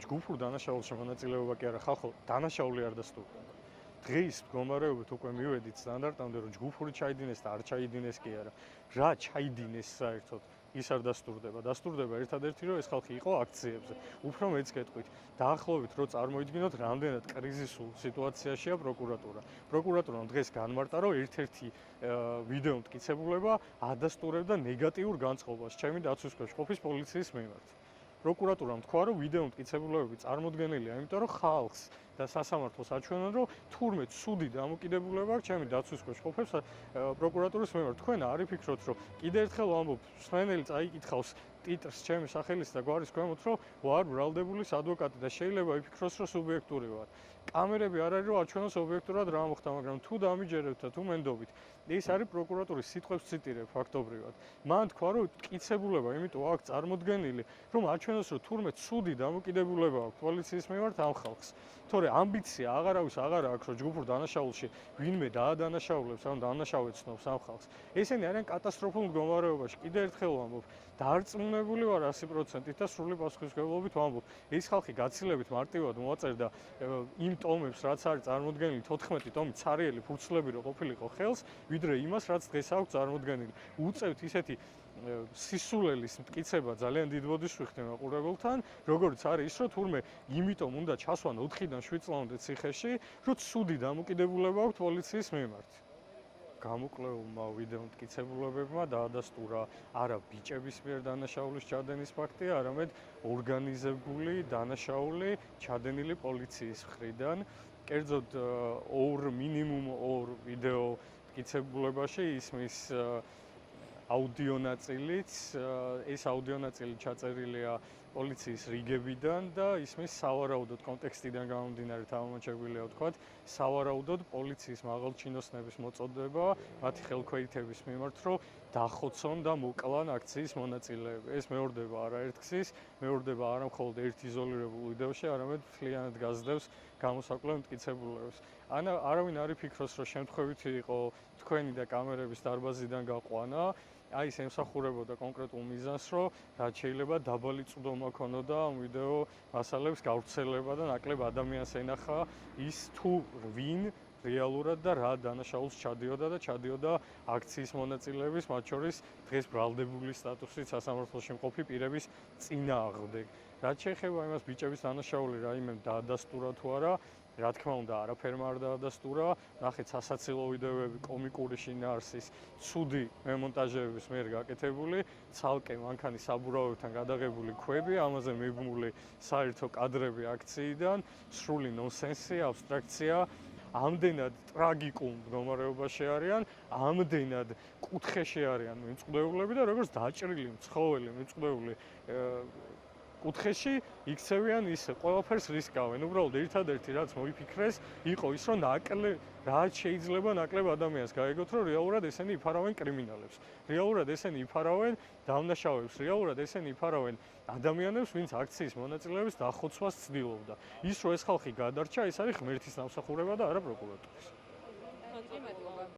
ჯგუფურ დანაშაულში მონაწილეობა კი არა, ხალხო დანაშაული არ დასტურდება. დღის მდგომარეობით უკვე მივედით სტანდარტამდე, რომ ჯგუფური ჩაიდინეს და არ ჩაიდინეს კი არა. რა ჩაიდინეს საერთოდ? ის არ დასტურდება. დასტურდება ერთადერთი, რომ ეს ხალხი იყო აქციებზე. უფრო მეც გეტყვით, დაახლოებით რო წარმოიდგინოთ, რამდენად კრიზისულ სიტუაციაშია პროკურატურა. პროკურატურამ დღეს განმარტა, რომ ერთ-ერთი ვიდეო მტკიცებულება ადასტურებდა ნეგატიურ განწყობას ჩემი დაცვის ქვეშ ყოფის პოლიციის მიმართ. პროკურატურამ თქვა, რომ ვიდეო მტკიცებულებები წარმოდგენილია, იმიტომ რომ ხალხს და სასამართლოს აჩვენონ, რომ თურმე ცუდი დამოკიდებულება აქვს ჩემი დაცვის ქვეშ ყოფებს პროკურატურის მიმართ. თქვენ არ იფიქროთ, რომ კიდე ერთხელ ვამბობ, მსმენელი წაიკითხავს ტიტრს ჩემი სახელის და გვარის ქვემოთ, რომ ვარ ბრალდებულის ადვოკატი და შეიძლება იფიქროს, რომ სუბიექტური ვარ. კამერები არ არის, რომ აჩვენოს ობიექტურად რა მოხდა, მაგრამ თუ დამიჯერებთ და თუ მენდობით, ეს არის პროკურატურის სიტყვებს ციტირებ ფაქტობრივად. მან თქვა, რომ მტკიცებულება, იმიტომ აქვს წარმოდგენილი, რომ აჩვენოს, რომ თურმე ცუდი დამოკიდებულება აქვს პოლიციის მიმართ ამ ხალხს. თორე ამბიცია აღარავის აღარ აქვს, რომ ჯგუფურ დანაშაულში ვინმე დაადანაშაულებს, ან დანაშაულებს ამ ხალხს. ესენი არიან კატასტროფულ მდგომარეობაში. კიდე ერთხელ ვამბობ, დარწმუნებული ვარ 100%-ით და სრული პასუხისმგებლობით ვამბობ, ეს ხალხი გაცილებით მარტივად მოაწერდა იმ ტომებს, რაც არის წარმოდგენილი 14 ტომი ცარიელი ფურცლები რო ყოფილიყო ხელს, ვიდრე იმას, რაც დღეს აქვს წარმოდგენილი. უწევთ ისეთი სისულელის მტკიცება ძალიან დიდ ბოდიშს ვიხდე მაყურებელთან, როგორც არის ის, რომ თურმე იმიტომ უნდა ჩასვან 4-დან 7 წლამდე ციხეში, რომ ცუდი დამოკიდებულება აქვს პოლიციის მიმართ. გამოკვლეულმა ვიდეო მტკიცებულებებმა დაადასტურა არა ბიჭების მიერ დანაშაულის ჩადენის ფაქტი, არამედ ორგანიზებული დანაშაული ჩადენილი პოლიციის მხრიდან. კერძოდ მინიმუმ 2 ვიდეო მტკიცებულებაში ისმის აუდიო ნაწილიც, ეს აუდიო ნაწილი ჩაწერილია პოლიციის რიგებიდან და ისმის სავარაუდოდ კონტექსტიდან გამომდინარე თამამოჩებულია ვთქვათ, სავარაუდოდ პოლიციის მაღალჩინოსნების მოწოდება მათი ხელქვეითების მიმართ, რომ დახოცონ და მოკლან აქციის მონაწილეები. ეს მეორდება არაერთგზის, მეორდება არა მხოლოდ ერთ იზოლირებულ ვიდეოში, არამედ მთლიანად გაზრდებს გამოსაკვლევ მტკიცებულებებს. არავინ არ იფიქროს, რომ შემთხვევითი იყო თქვენი და კამერების დარბაზიდან გაყვანა. აი ეს ემსახურებოდა კონკრეტულ მიზანს, რომ რაც შეიძლება დაბალი წვდომა ქონოდა ამ ვიდეო მასალებს გავრცელება და ნაკლებ ადამიანს ენახა ის თუ ვინ რეალურად და რა დანაშაულს ჩადიოდა და ჩადიოდა აქციის მონაწილეების, მათ შორის დღეს ბრალდებული სტატუსით სასამართლოში მყოფი პირების წინააღმდეგ. რაც შეეხება იმას ბიჭების დანაშაული რაიმე დაადასტურა თუ არა, რა თქმა უნდა, არაფერმა არ დაადასტურა. ნახეთ სასაცილო ვიდეოები კომიკური შინაარსის, ცუდი მემონტაჟების მიერ გაკეთებული, ცალკე მანქანის საბურავებთან გადაღებული ქვები, ამაზე მიბმული საერთო კადრები აქციიდან, სრული ნონსენსი, აბსტრაქცია. ამდენად ტრაგიკულ მდგომარეობაში არიან, ამდენად კუთხეში არიან მიმწყდეულები და როგორც დაჭრილი მცხოველი მიმწყდეული კუთხეში იქცევიან ისე, ყველაფერს რისკავენ. უბრალოდ ერთადერთი რაც მოიფიქრეს, იყო ის, რომ რაც შეიძლება ნაკლებ ადამიანს გაეგოთ, რომ რეალურად ესენი იფარავენ კრიმინალებს. რეალურად ესენი იფარავენ დამნაშავეებს, რეალურად ესენი იფარავენ ადამიანებს, ვინც აქციის მონაწილეების დახოცვას ცდილობდა. ის, რომ ეს ხალხი გადარჩა, ეს არის ღმერთის ნამსახურება და არა პროკურატურის.